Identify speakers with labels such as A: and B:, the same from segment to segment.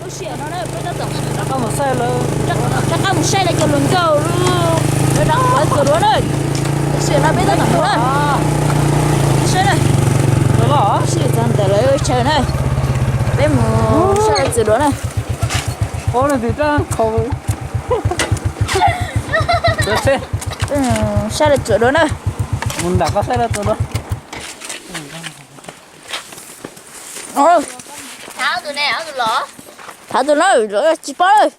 A: có xe nó đấy bây giờ tổng
B: nó có một xe luôn
A: chắc có một xe là kiểu lưng cầu luôn nó đóng với cửa luôn đấy xe nó bây giờ tổng luôn xe này
B: nó bỏ
A: xe toàn để lấy chơi này bây giờ xe là cửa luôn này
B: ô này thì trang khẩu được xe
A: xe là cửa luôn này
B: muốn đặt có xe là cửa luôn
C: tháo từ này áo từ lỗ
A: thả từ nó rồi chị bó ơi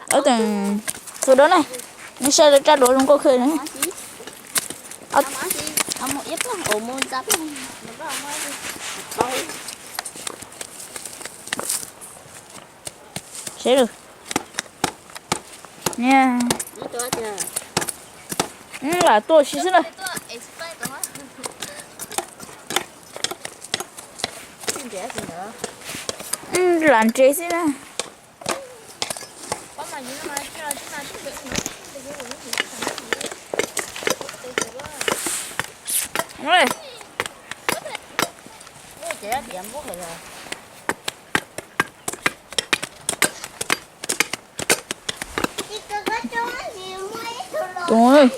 A: ở tầng từ đó này nó xe được ra đồ trong cô khơi này
C: ông một ít lắm ổ môn giáp lắm
A: sẽ được nha là tôi xí xí này làm chế xí này rồi rồi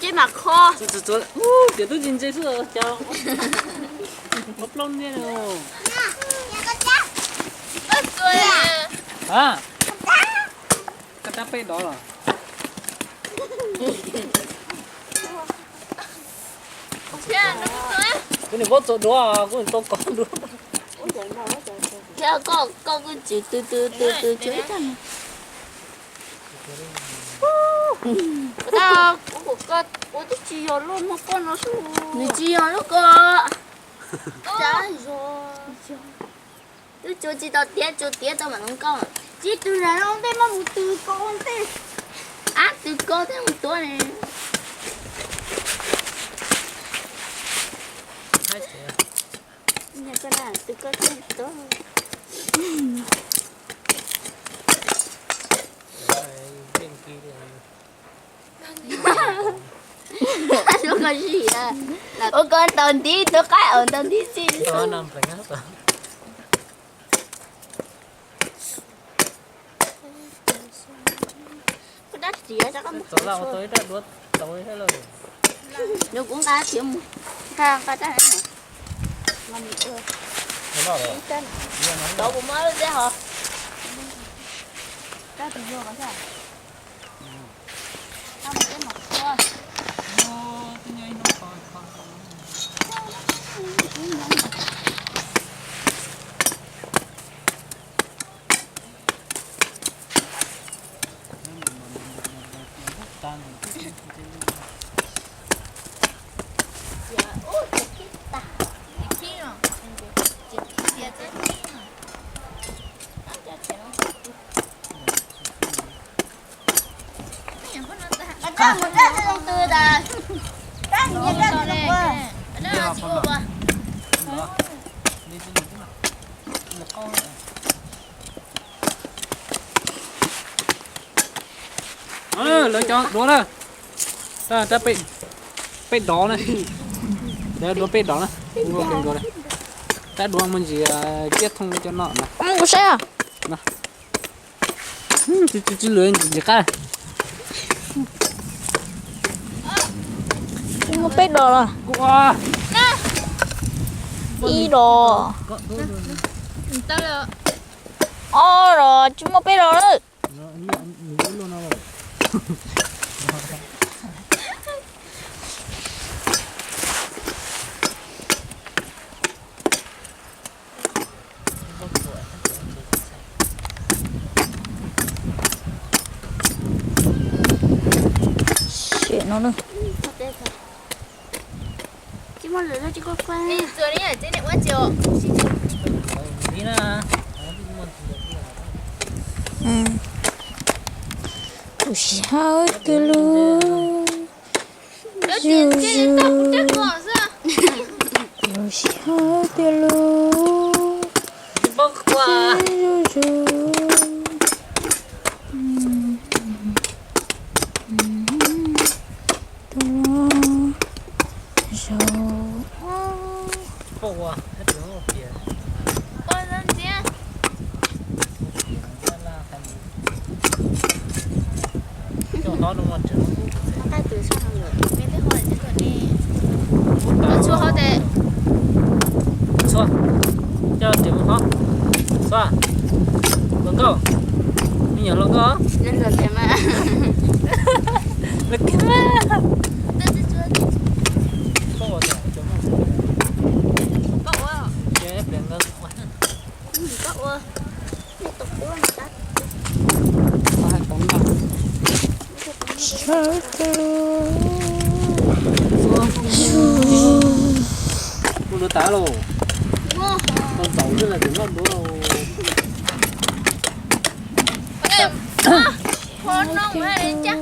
C: cái mặt kho
B: để tôi nhìn chơi chưa chào bắp lông nha rồi à cái đáp ấy đó là cái này vót chỗ đó à cái này to con nữa
C: theo con cứ chỉ từ dưới thân ta của tôi chỉ ở luôn mà con nó xuống你只有那个trả rồi tôi cho chị tao tiếc tao mà không con chị từ này không thấy mà một từ con thế từ con thế một tuổi này nhà cái này từ con thế một tuổi nó có gì à? Ô con tần tí tôi cái ở tần tí gì?
B: nó nằm phải ngáp à
C: Cái đất gì á chắc có một
B: tối nào tối đã đuốt tối thế rồi
C: nó cũng đã chịu hàng cái này này ngon nữa
B: nó bảo rồi
C: đổ bụng mới lên hả?
A: ra từ vừa có sao
C: Không cái mặt thôi Một đất không từ ta đất gì đất không qua nó là chua qua
B: lựa chọn đũa này taเป็ด đỏ này để đũaเป็ด đỏ này đũaเป็ด đỏ này ta đũa mình chỉ chết không cho nọ này
A: không có xe à
B: chỉ lưỡi gì khác
A: không có bếp đồ rồi
B: wow
A: y đồ
C: tao là
A: rồi chúng có bếp đồ nữa chuyện nó nữa
C: chỉ muốn lựa chỉ có qua đi rồi đi ở trên này quá chiều
B: đi nè
A: sao từ luôn
C: tiền trên tao cũng chắc bỏ ra
A: sao từ luôn
B: bốc qua khó đúng không chứ
C: ta từ sao nữa mấy cái hồi những cái này nó chua hết đấy
B: xóa cho tiền một khó xóa lần câu bây giờ lần câu
C: nên giờ thế mà
B: lực kia mà
C: tôi chưa
B: có bao giờ chúng
C: cậu à
B: chơi ép liền ngân
C: cậu à tiếp tục uống một tát
B: có hai tấm nào mua đồ tá luôn con tàu rất là đúng không đúng không
C: con nông hay chắc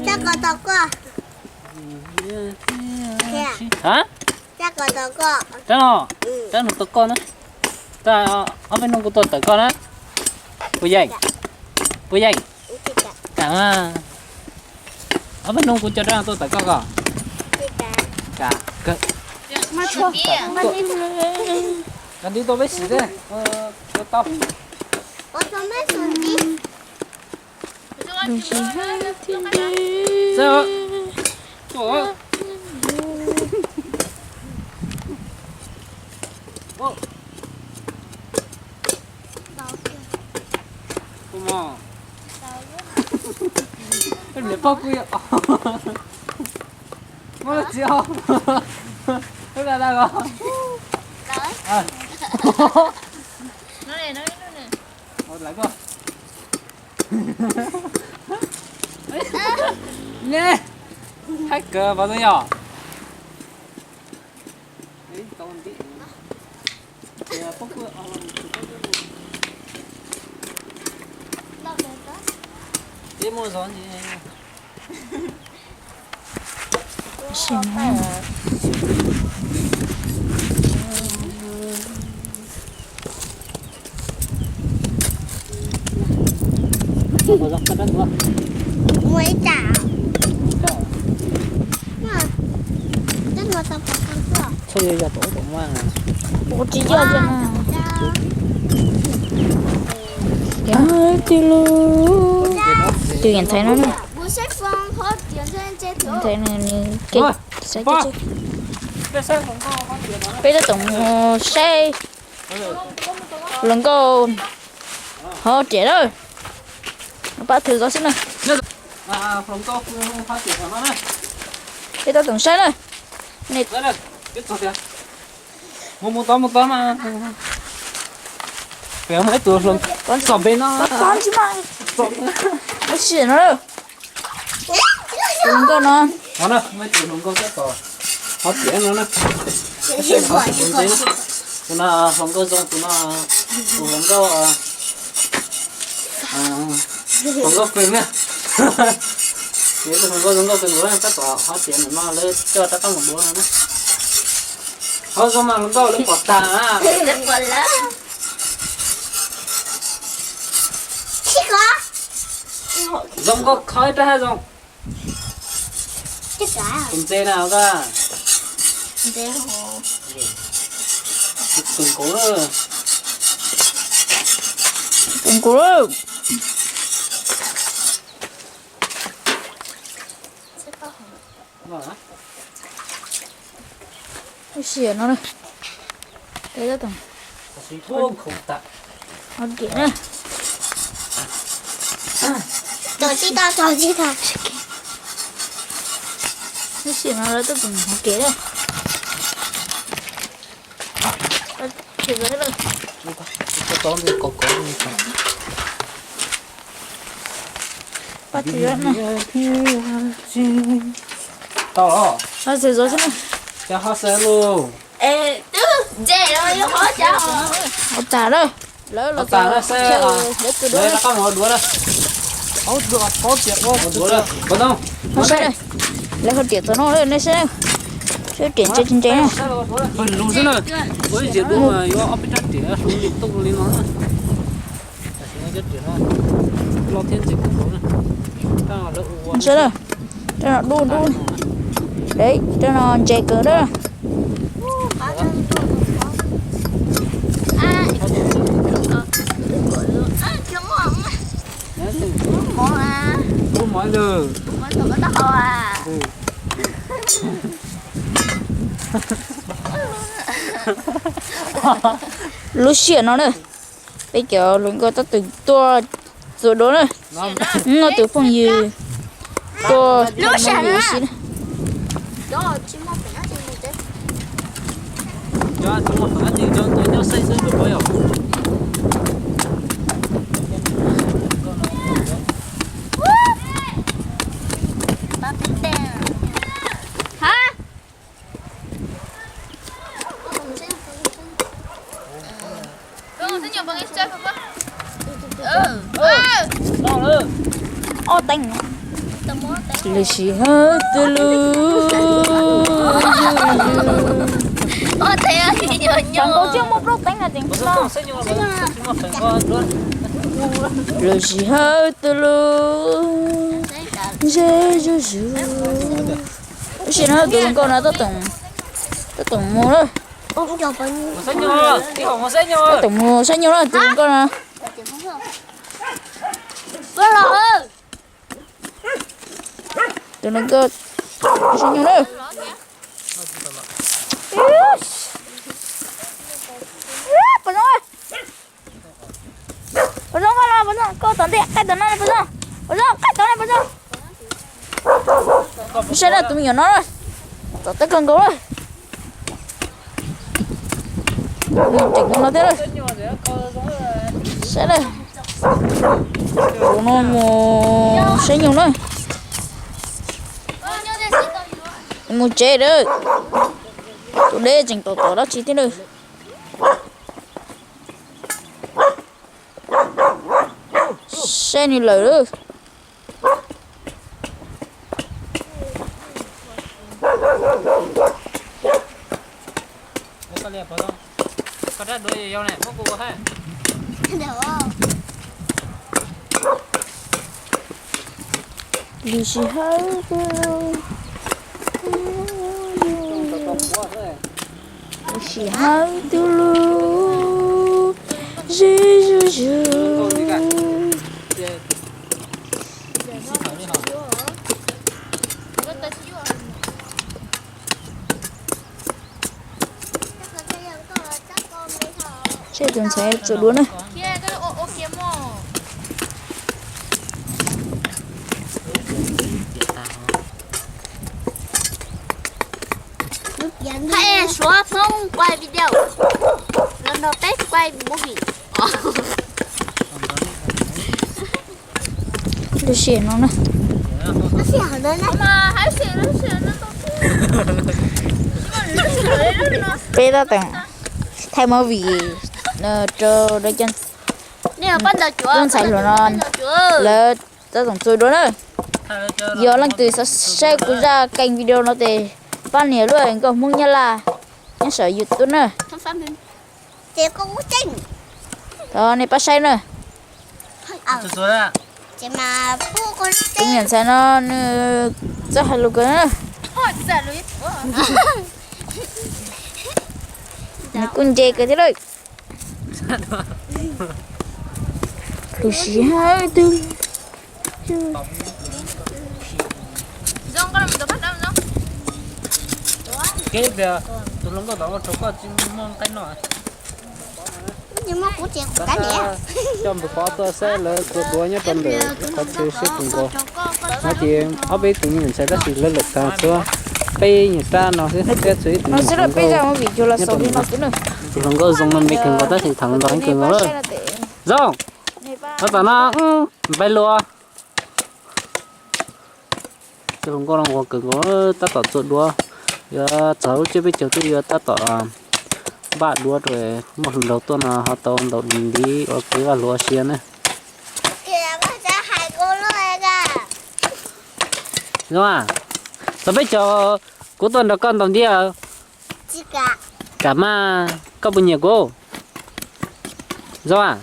C: chắc có tao qua
B: hả
C: chắc có tao qua
B: chắc nó chắc nó tao con á ta ở bên nông của tôi tới con á bữa dậy cả ở bên nông của cho ra tôi tới con cả cả
C: mà thôi
B: Kan di to besi deh. Tetap.
C: Otome sundi.
B: Sao? Trời. Kuma. Ini apa ku ya? Mana jauh? Udah dah kok. À.
C: Nó này.
B: Một lại cơ. Nè. Hacker vào đây nhỏ. Đấy, con tí. Thì phúc cứ đi mua giòn gì này.
A: Xin
B: Có dọc cắt đất không?
C: Muối chảo. Chắc ngồi tập con chưa?
B: Thôi giờ tổ mang à.
A: Bố chỉ cho nè. Cái tiêu nhìn thấy nó nè.
C: Bố sách phong hết tiền trên chế thiếu.
A: Thấy này cái sẽ cái
B: Cái xe không có tiền đó.
A: bây giờ tổng xe lần cô họ trẻ rồi bắt thử gió xin này
B: Không có phát triển của nó này.
A: bây giờ tổng xe này này
B: Đây đây, biết rồi kìa. Một tóm mà. Kéo mấy tựa luôn.
A: con
B: Sọm bên nó.
A: con chứ mà nó xỉn nó đâu lần cô nó
B: Nó nè, mấy tựa không có cái tòa. Phát triển nó nè. Tụi nó không có dùng tụi nó không có không có quyền nha. Nếu tụi không có dùng có quyền của em tất cả phát triển nó lên cho tất cả một bữa nữa. Thôi xong mà không có lên quạt tà á.
C: Lên quần lá. Chị có.
B: Dùng có khói ra hay dùng?
C: Chết cả.
B: Cùng tên nào cả?
C: Thế hồ.
B: Cùng cố nữa.
A: cùng cố đâu
B: Vâng á.
A: nó xỉn nó này bây giờ tổng
B: Suy thuốc không tạ.
A: nó kỹ này
C: Cho chị ta.
A: nó xỉn nó tới tổng nó kỹ đây thì cái này
B: Cái tóm thì có như thế.
A: bắt thử gió này
B: To đó.
A: bắt thử gió xin này
B: Cho họ xe luôn.
C: Ê, tức dễ rồi, nó khó cháu.
A: nó tả đây lỡ là
B: Tả nó xe à.
A: để từ
B: Đây
A: đó
B: là con một đũa đây. Có chuyện quá. Một đũa đây. Có đâu?
A: nó sẽ đây lấy con tiền tao nó lên đây sẽ chuyển trên này
B: Phần lù thế này. Với chuyện đũa mà vô ốp chất tỉa xuống đi tung lên nó. Nó chất tỉa nó. Lo thiên dịch của nó này. Ta là lỡ
A: sẽ đây cho nó đun đấy cho nó chạy cỡ đó
C: Trứng hoàng.
B: nói rồi
C: Con tụi nó đau à.
A: Lúc xuyên nó nữa bây giờ luôn có tao từ to rồi đó nữa nó từ phong gì to
C: Lúc xuyên
A: gì
C: á.
A: xí
C: Đó chỉ mong phải nói gì thế.
B: cho chúng mà phải thì cho xây dựng được bao nhiêu
C: Ba cái tên. Hả?
B: đâu nữa
A: ô tanh
C: Tao muốn tên.
A: lì xì hơi từ lu
C: Ô thế thì nhớ
A: chẳng có
C: nhớ.
A: chưa một lúc tanh là tiếng
B: một số
A: sao
B: công xây nhưng mà phải có luôn
A: lì xì hơi từ lu dê dê dê lì xì hơi từ con nó tao tổng mua đó
C: Ô cho bao nhiêu.
B: một xây nhưng mà đi học một xây nhưng mà
A: tao tổng mua sao nhiều đó từ con nó
C: Vâng rồi.
A: từ nó cơ sao nhiều đó Bắn rồi. Bắn rồi, cô tấn đi, cái tấn này bắn rồi. Cái tấn này bắn rồi. Sẽ là tụi mình nó rồi. Tao tới con gấu rồi. Chỉnh nó thế rồi. Sẽ đây. Nó mồ sẽ nhiều nữa. Một chế đó. Tụi đây chỉnh tổ đó chỉ thế nữa. Xe này lỡ được.
B: có liệp vào đâu có ra đuôi yêu này có cô ha
A: Đi xì hơi xì hơi từ lu dư dư dư chơi tuần sẽ chỗ đuối nữa
C: Hãy xóa không quay video. Lần đầu test quay movie.
A: đi xì nó nè
C: Nó xỉa lên đấy. Mà hãy xỉa nó
A: bây giờ tặng thay màu vị cho đây chân
C: Nè bắt đầu chúa.
A: con xài luôn non là tao tổng chơi đó nữa giờ lần từ sẽ cũng ra kênh video nó thì ban nè luôn còn muốn nhớ là nhớ sợ YouTube nữa
C: Không phải mình. Chị cũng chỉnh.
A: đó này bắt say nữa
B: rồi ạ
C: Chị mà phụ con
A: cái nhận sai nó rất hay luôn cái nữa
C: Ôi giời ơi.
A: này con dê cái thế đấy cứ xí hai tư
C: Dòng con mình bắt đầu nó.
B: cái bia tụi nó có đó chụp có chim mong cái nọ
C: Nhưng mà cũng chỉ cái này.
B: cho một có tôi sẽ lấy của đuôi nhá trong đời có chơi xếp cùng cô nó thì ở bên tụi mình sẽ rất là lớn lực ta chưa bây người ta nó sẽ hết suy
A: nó sẽ là bây giờ nó bị cho là sau khi nó cứ nữa
B: tụi nó có dùng mình cần có tới thì thằng đó cần nó rồi dùng nó bảo nó bay lùa tụi nó có lòng cần có ta tỏ chuột đua giờ cháu chưa biết cháu tôi giờ ta tỏ bạn đua rồi một lần đầu tuần là họ tàu đầu đi ở cái là lúa xiên này
C: Kìa có sẽ hai cô luôn à.
B: đúng không sao biết cho cuối tuần đó con tàu đi à
C: Chị cả.
B: cả mà có bao nhiêu cô đúng không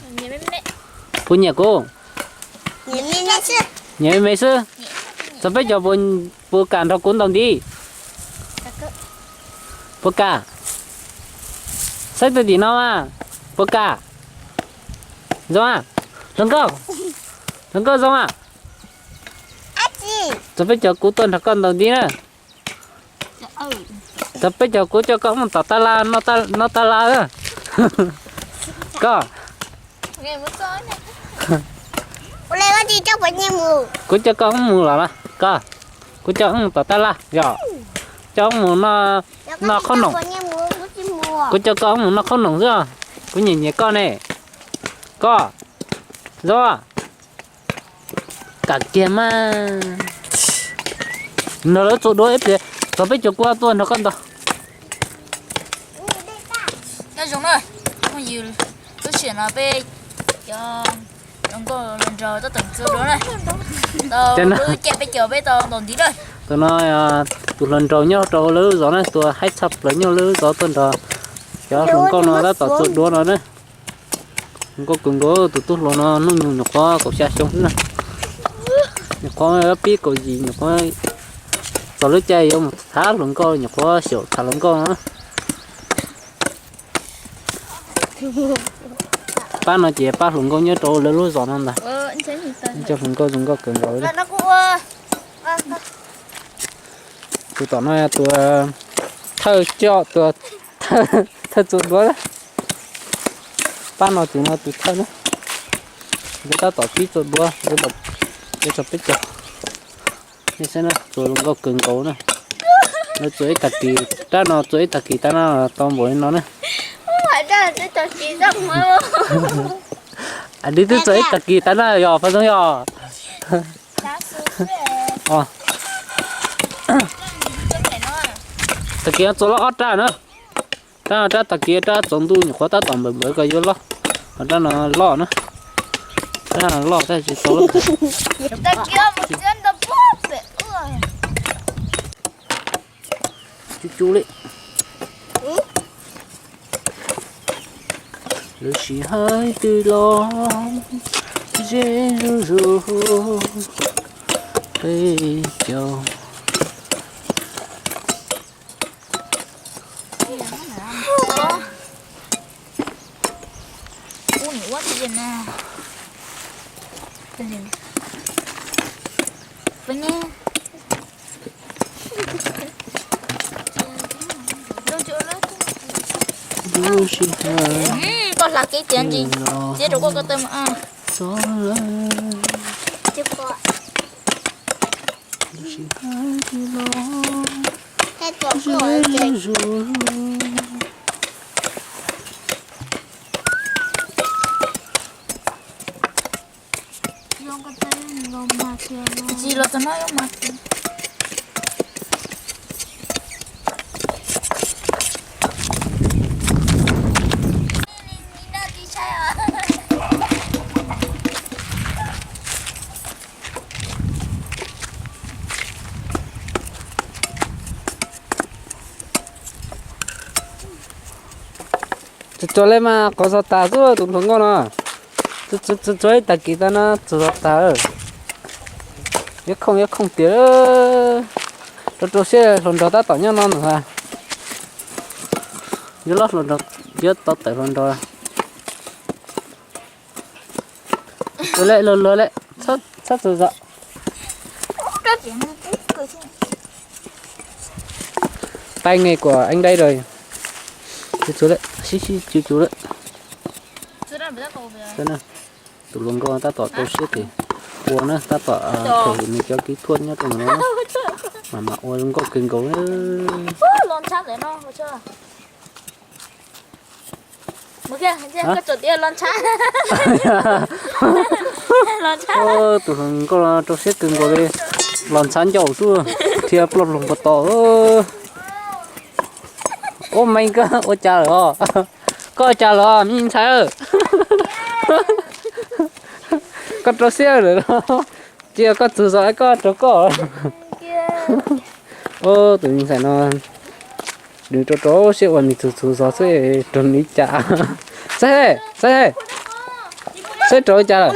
B: bao nhiêu cô
C: Nhìn mình đây chứ.
B: nhớ mấy xưa sao biết cho bố cản đó cuốn tàu đi bố cả sao tôi đi nào à bố cả đúng không lần cơ giống à Tập bây giờ cú tuần thằng con đầu đi nè. Tập bây giờ cú cho con một tạt ta la nó ta la á. Có.
C: Nghe mới có nè. Ủa đây có gì chắc phải nhiều mù.
B: Cú cho con mù là có. Cú cho con tạt ta la. Dạ. Cho mù nó không nồng. Cú cho con mù nó không nồng chưa? Cú nhìn nhẹ con này. Có. Rồi. Cả kia mà. Nó lấy chỗ đôi ép tập bây giờ qua tuần nó con đó.
A: Cái giống này không nhiều tôi chuyển nó về cho nó có lần rồi tôi tưởng chưa đó này tao tôi kẹp bây giờ bây giờ đồn tí đây
B: Tôi nói tụi lần rồi nhau trâu lứa gió này tụi hay sập lấy nhau lứa gió tuần rồi cho chúng con nó đã tỏ sự đua nó đấy không có cứng cố tụi tôi nó nhung nó có cậu xa xuống nữa nó có biết cậu gì nó có tao lứa chay ông thả lồng co nó có sầu thả lồng co nữa ba nó chỉ ba lồng co nhớ trâu lứa gió nó là cho lồng co dùng co cứng rồi đấy tụi tao nói tụi thơ cho tụi thơ tụi đó đấy ba nó chỉ nó tụi thơ nữa người ta tỏ tí tụi đua để cho biết cho như thế này tụi nó có cứng cấu này nó chuối tạt kỳ ta nó chuối tạt kỳ ta nó tôm bổi nó này
C: phải ra để tao chỉ giấc mơ.
B: anh đi từ chuối tạt kỳ ta nó giò phải không giò tạt kỳ nó chỗ lót ra nữa ta tạt kỳ ta trồng tu nhiều quá ta tôm bổi bổi cái vô lót ta nó lót nữa ta nó lót ta chỉ số lót
C: Tao kia một chân tao bóp vậy.
B: chú đấy lửa xì hơi từ lo dễ ru bây giờ
A: ui quá thì nè cái gì phải nghe
B: lửa xì hơi
A: con là cái tiền gì chế độ có cái tên mà
B: gió lên
C: Chưa có.
B: lửa xì hơi từ lo
C: Cái chỗ của
B: dễ
C: cái
B: ru
A: gì là tao nói mà
B: cho lên mà có sao ta rồi tụi con à cho ta kỳ ta nó cho ta rồi nhất không tiếc cho xe lần đầu ta tỏ nhau non rồi nhớ lót lần đầu nhớ tao tại lần đầu lỡ lệ sắp rồi dạ tay nghề của anh đây rồi chú đấy chú đấy thế nào tụi luôn con ta tỏ tôi xếp thì uống nữa ta tỏ thử mình cho kỹ thuật nhá tụi nó mà uống có kinh cấu
A: lon chát đấy nó chưa một kia cái chỗ kia lon chát lon chát
B: tụi mình có cho xếp kinh cấu đi lon chát dầu chưa thì lon lồng bật to ô mày cơ ô cha rồi có cha rồi mình thấy có trò xe rồi đó chưa có từ giỏi có trò có ô tụi mình phải nó đừng cho trò xe mình từ giỏi sẽ tròn đi chả xe trò chả rồi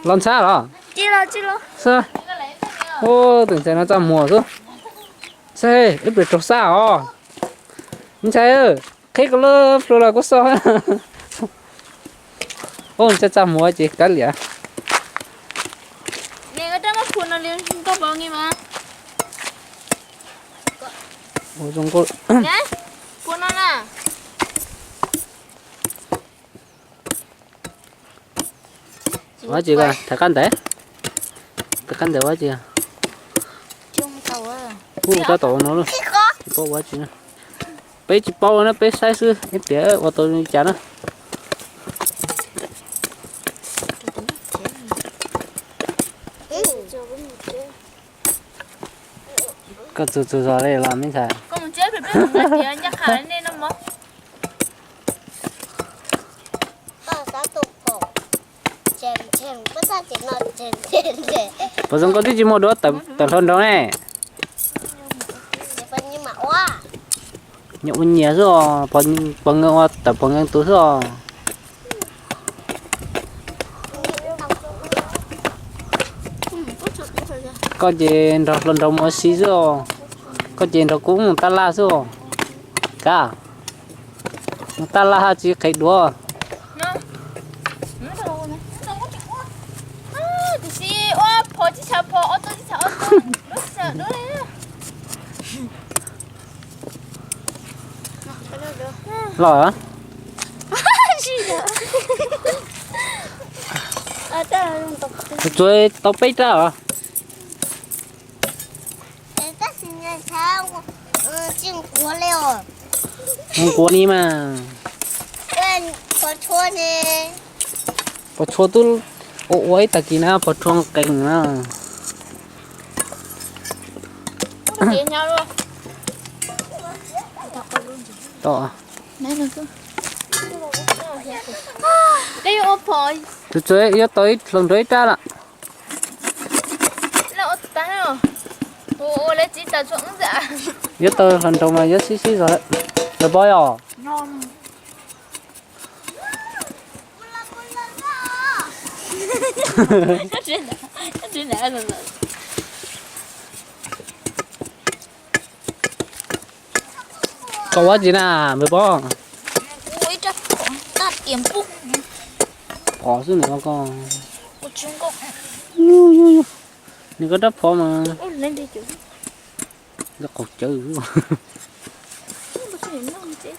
B: làm sao đó
C: Chị lo.
B: sao ô tụi mình nó ra mùa rồi xe ít bị trò sao mình thấy cái lớp rồi là có sao ôn cho mua chị cái gì
C: Nè cái đó mà phun nó lên
B: trong cô
C: Đấy, buồn nó nè.
B: quá chị coi thả căn đấy thả căn đấy quá chị
C: Chung tàu à.
B: ta tổ nó luôn chị bao quá chị nè bé chị bao nó bé sai sư em tía vào tôi chán nó cái từ giờ đây làm như thế
C: Con mình chết phải biết mình là tiền chắc khá nên nó mất.
B: bây giờ có tí gì mua đó tập tập hơn đó này nhậu nhiều rồi bằng ngựa tập bằng ngang túi rồi có gì đó lần đầu mới xí rồi có gì đó cũng ta la rồi cả ta la chỉ cái đùa
C: Phô chỉ chào phô, ô tô chỉ chào ô tô. Lúc sợ nữa đấy.
B: lỏ á chuối tao bít ra hả không có đi mà có chua tu ôi ta kia na có chua cành na
C: Nhìn nhau luôn.
B: to
C: Này nó cứ. Đây ô phô.
B: tu chuối yếu tới lần đấy ra là
C: Là ô tá nào. Ô lấy chỉ ta xuống dạ.
B: yếu tới lần đầu mà yếu xí rồi đấy rồi bơi à
C: Non. Nó trên đã rồi.
B: có quá gì nè mới bó
C: Ôi chắc ta tiệm bụng.
B: có chứ nữa con
C: Ôi chúng con.
B: 你个这跑嘛？
C: Ôi lên đi chú.
B: 这好chơi
C: 不是你弄的。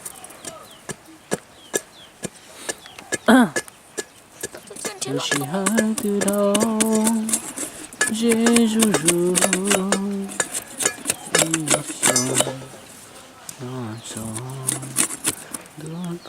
B: 有时海的头，结束如一首那首的歌。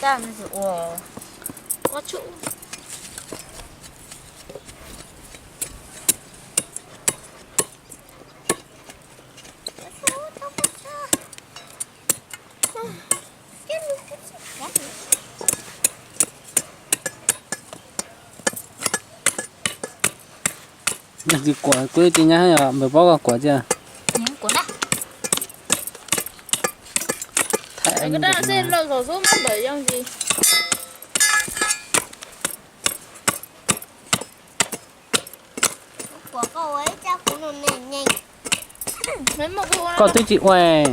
C: 这样子我出。
B: 那就果龟今年呀，没包个果子。
C: Nhắn của nó.
B: 太
C: Cái đó sẽ là số số mất bởi dân gì?
D: Của cô ấy chắc cũng là nhanh nhanh.
C: Mấy một cô
B: có tôi chị quay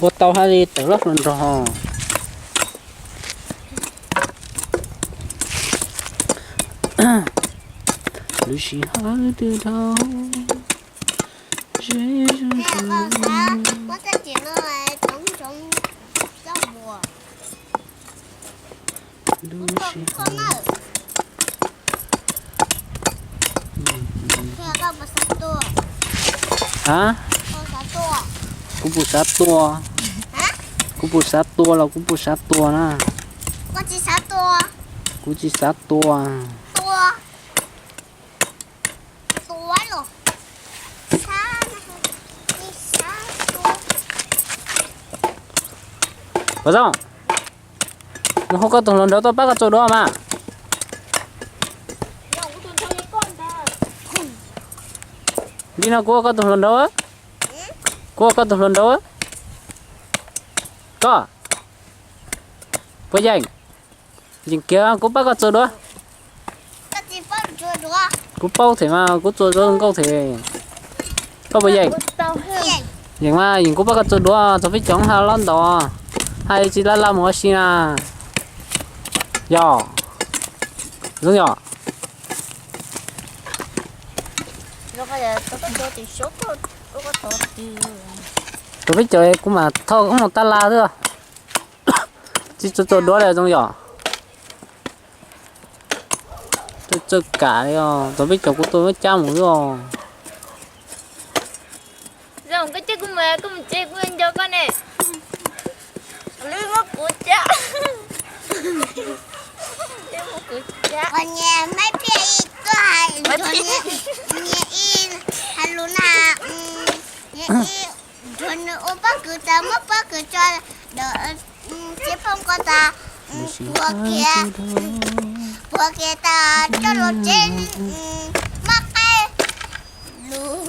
B: có tàu hay đi từ lớp lần rồi lúc xí hai từ đầu
D: Mẹ con sáng có ta chỉ nói trống trống rau mùa.
B: lúc xí
D: Con ơi. Mẹ con mà sát tua.
B: hả
D: Con sát tua.
B: cũng bù sát tua
D: Hả?
B: cũng bù sát tua là cũng bù sát tua na
D: Con chỉ sát tua.
B: cũng chỉ sát tua
D: Tua. Tua rồi. Sát này. Đi sát tua.
B: có không nó không có tụi lần đó tôi bắt cái chỗ đó mà đi nào cô có tụi lần đó á cô có tụi lần đó á có bây giờ nhìn kia cô bắt cái chỗ đó
D: cái gì phân chưa được
B: cô bao thế mà cô chỗ đó không có thể có bây giờ nhìn mà nhìn cô bắt cái chỗ đó cho biết chọn hai lần đó hay chỉ là làm một xin à nhỏ rất nhỏ
C: nó bây giờ tôi có cho thì số tôi có tổ thì
B: tôi biết chơi cũng mà thôi cũng một ta la thôi chỉ cho đó là trong nhỏ tôi chơi cả đấy tôi biết chơi của tôi mới trăm một rồi
C: rồi cái chiếc của mình chơi của anh cho con này lưới mất của cha
D: còn nhà mấy phía có hai nhà in hay luôn à nhà in thuần ô bác cứ ta mất bác cứ cho đỡ chế phong con ta vừa kia ta cho lột trên mắc cái lú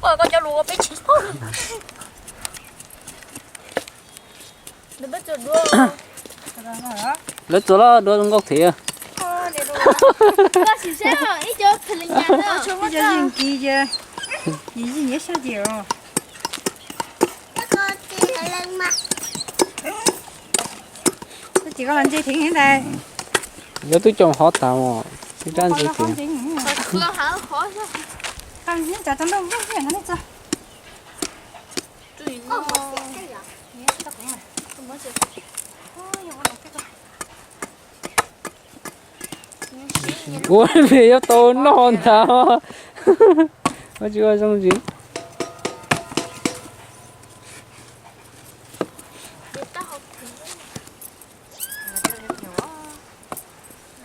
C: ôi con cho lúa bé chín thôi đừng biết chơi đua
B: lấy chỗ đó đua trong góc thế
C: con chỉ xem mà ít chơi thì linh nhàn nữa
E: bây giờ dùng kỳ chưa gì nhớ sao chịu
D: có tiền lên mặt
E: chỉ có lần chơi thiện hiện tại
B: nếu tôi trồng họ tàu thì đang gì
E: không
B: thì
E: thiện
C: con hả khó chứ
E: không biết chả tao đâu biết chuyện này sao
C: tùy nó
B: ôi vì cho tôi non tao có chưa xong gì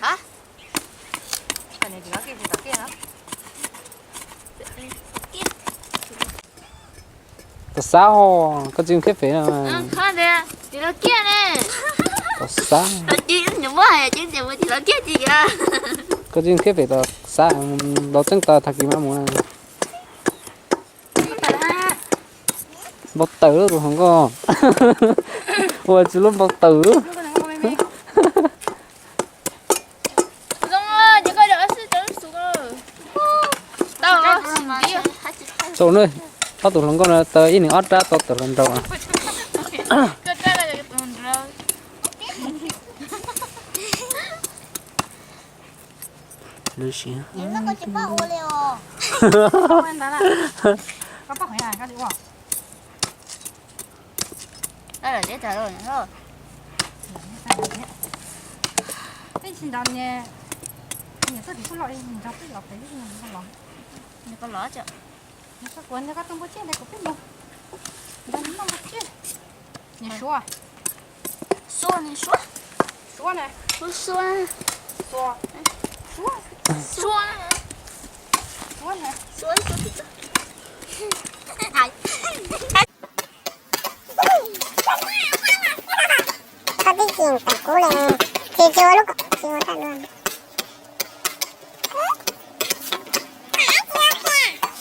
C: hả
E: cái này thì nó kia thì nó kia hả
B: có sao có chim khép phế nào mà
C: khó nè chị nó kia nè
B: có sao
C: chị nhủ quá chứ chị nó kia chị kìa
B: có chim khép phế đó sao đó chân ta thật gì mà muốn bọc tử rồi không có ôi chú luôn bọc tử
C: đúng rồi chị coi được sẽ trở xuống rồi đâu rồi đi
B: chỗ nơi tao tụi nó con tới ít nữa ót ra tao tụi nó đâu à
C: cái là cái tuần rồi
B: Lucia
D: những nó có chụp bao ô liều
E: không ăn đó là có bắt hỏi cái gì không
C: đây là dễ trả rồi thôi
E: cái xin đòn nha nhà tôi thì có loại mình trong cái lọc đấy mình không lọc
C: nó có lỡ chưa
E: nó có cuốn nó có tung bút trên này có biết không nó nó bút trên nhà số à
C: xua này xua
E: số này
C: xua
E: số số
C: xua
E: số này
C: xua
D: có biết chuyện cả cú là chưa lúc chưa ta luôn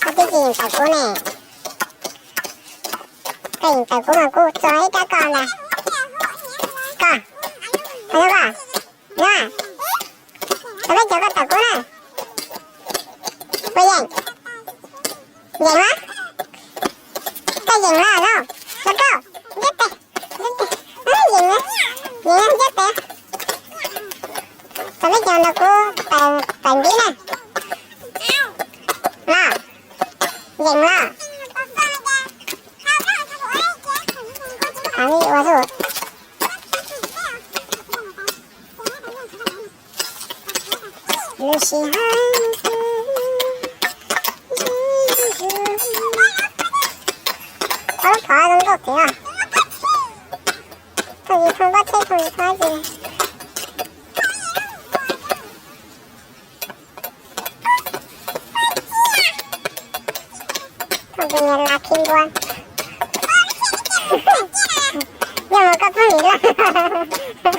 D: có biết chuyện cả cú này cái chuyện cả cú mà cú cho hết các con này con thấy không nè tôi biết cho con cả cú này bây giờ vậy quá cái gì nữa đâu nó đâu biết đây gì nữa chết tè tôi biết cho nó có tàn tí này lo dừng lo đi qua rồi Lucy có không có kìa không gì không bắt chết không gì có gì không tự nhiên là kim quan nhưng mà có nghĩ là